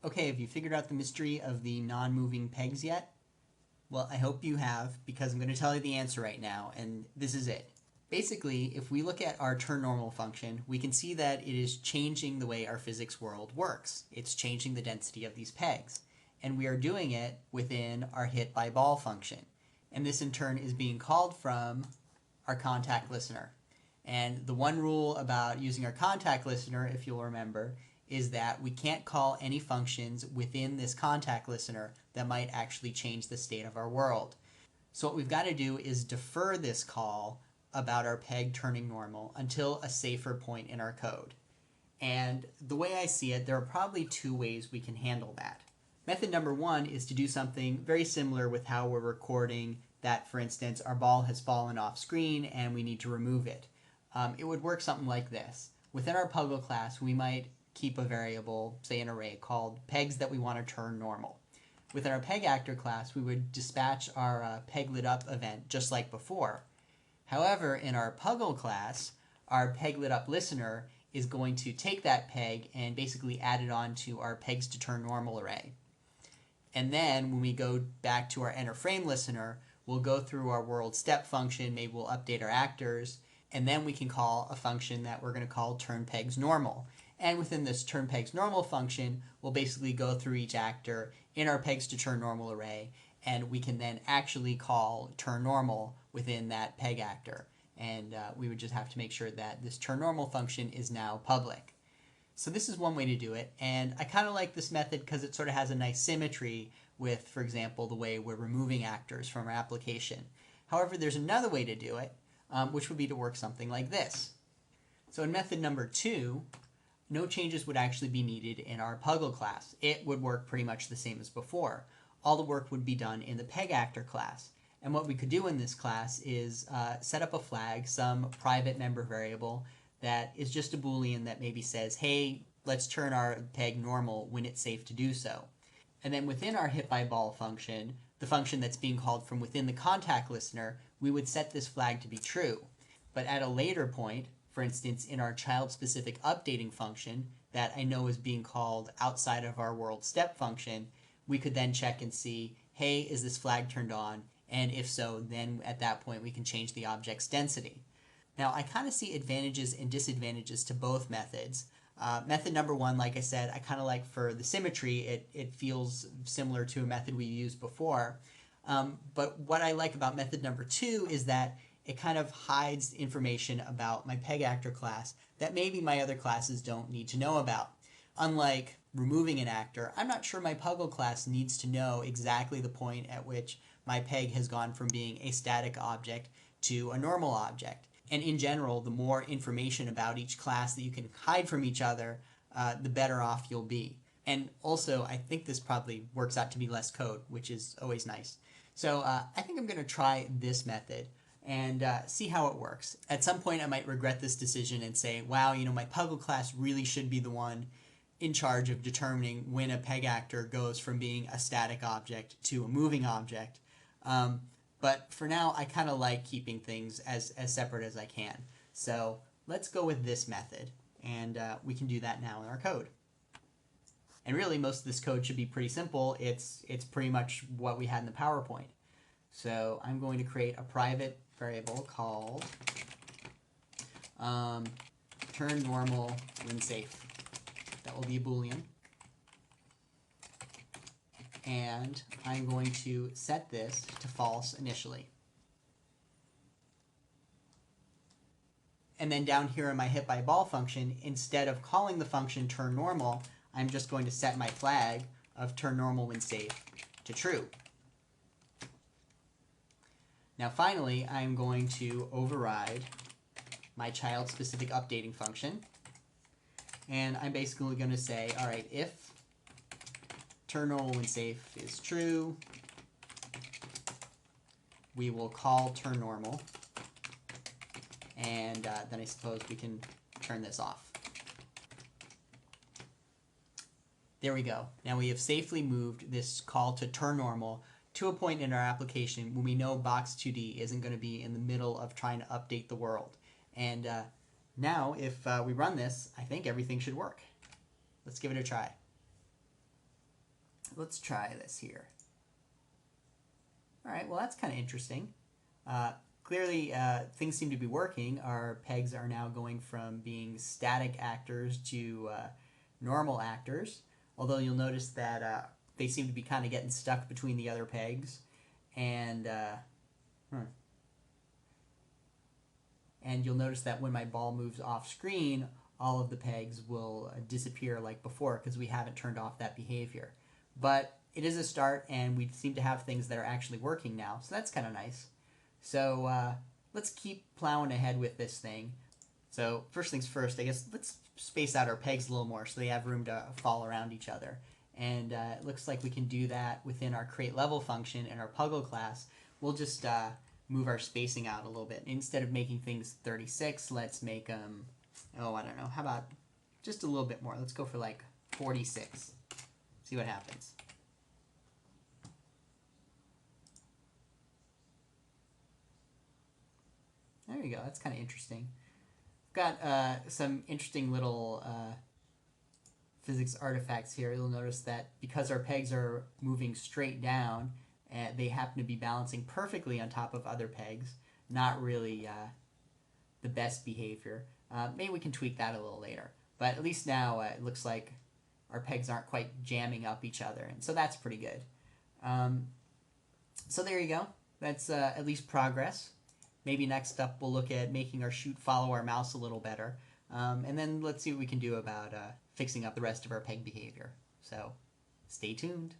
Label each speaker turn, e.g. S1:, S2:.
S1: Okay, have you figured out the mystery of the non-moving pegs yet? Well, I hope you have, because I'm going to tell you the answer right now, and this is it. Basically, if we look at our turn normal function, we can see that it is changing the way our physics world works. It's changing the density of these pegs. And we are doing it within our hit by ball function. And this in turn is being called from our contact listener. And the one rule about using our contact listener, if you'll remember, is that we can't call any functions within this contact listener that might actually change the state of our world. So what we've got to do is defer this call about our peg turning normal until a safer point in our code. And the way I see it, there are probably two ways we can handle that. Method number one is to do something very similar with how we're recording that, for instance, our ball has fallen off screen and we need to remove it. It would work something like this. Within our Puggle class, we might keep a variable, say an array, called pegs that we want to turn normal. Within our peg actor class, we would dispatch our peg lit up event just like before. However, in our Puggle class, our peg lit up listener is going to take that peg and basically add it on to our pegs to turn normal array. And then when we go back to our enter frame listener, we'll go through our world step function, maybe we'll update our actors, and then we can call a function that we're going to call turn pegs normal. And within this turn pegs normal function, we'll basically go through each actor in our pegs to turn normal array, and we can then actually call turn normal within that peg actor. And we would just have to make sure that this turn normal function is now public. So this is one way to do it, and I kind of like this method because it sort of has a nice symmetry with, for example, the way we're removing actors from our application. However, there's another way to do it, which would be to work something like this. So in method number two, no changes would actually be needed in our Puggle class. It would work pretty much the same as before. All the work would be done in the peg actor class. And what we could do in this class is set up a flag, some private member variable that is just a Boolean that maybe says, hey, let's turn our peg normal when it's safe to do so. And then within our hit by ball function, the function that's being called from within the contact listener, we would set this flag to be true. But at a later point, for instance, in our child-specific updating function that I know is being called outside of our world step function, we could then check and see, hey, is this flag turned on? And if so, then at that point we can change the object's density. Now, I kind of see advantages and disadvantages to both methods. Method number one, like I said, I kind of like for the symmetry, it feels similar to a method we used before. But what I like about method number two is that it kind of hides information about my peg actor class that maybe my other classes don't need to know about. Unlike removing an actor, I'm not sure my Puggle class needs to know exactly the point at which my peg has gone from being a static object to a normal object. And in general, the more information about each class that you can hide from each other, the better off you'll be. And also, I think this probably works out to be less code, which is always nice. So I think I'm going to try this method and see how it works. At some point, I might regret this decision and say, wow, my Puggle class really should be the one in charge of determining when a peg actor goes from being a static object to a moving object. But for now, I kind of like keeping things as separate as I can. So let's go with this method, and we can do that now in our code. And really, most of this code should be pretty simple. It's pretty much what we had in the PowerPoint. So I'm going to create a private variable called turn normal when safe. That will be a Boolean. And I'm going to set this to false initially. And then down here in my hit by ball function, instead of calling the function turn normal, I'm just going to set my flag of turn normal when safe to true. Now finally, I'm going to override my child-specific updating function. And I'm basically going to say, all right, if turn normal when safe is true, we will call turn normal. And then I suppose we can turn this off. There we go. Now we have safely moved this call to turn normal to a point in our application when we know box2D isn't going to be in the middle of trying to update the world. And now if we run this, I think everything should work. Let's give it a try. let's try this here. All right, well, that's kind of interesting. Clearly, things seem to be working. Our pegs are now going from being static actors to normal actors, although you'll notice that they seem to be kind of getting stuck between the other pegs. And and you'll notice that when my ball moves off screen, all of the pegs will disappear like before because we haven't turned off that behavior. But it is a start, and we seem to have things that are actually working now, so that's kind of nice. So let's keep plowing ahead with this thing. So first things first, I guess let's space out our pegs a little more so they have room to fall around each other. And it looks like we can do that within our create level function in our Puggle class. We'll just move our spacing out a little bit. Instead of making things 36, let's make them, oh, I don't know, how about just a little bit more? Let's go for like 46. See what happens. There you go. That's kind of interesting. Got some interesting little physics artifacts here. You'll notice that because our pegs are moving straight down, they happen to be balancing perfectly on top of other pegs. Not really the best behavior. Maybe we can tweak that a little later. But at least now it looks like our pegs aren't quite jamming up each other. And so that's pretty good. So there you go. That's at least progress. Maybe next up we'll look at making our chute follow our mouse a little better. And then let's see what we can do about fixing up the rest of our peg behavior. So stay tuned.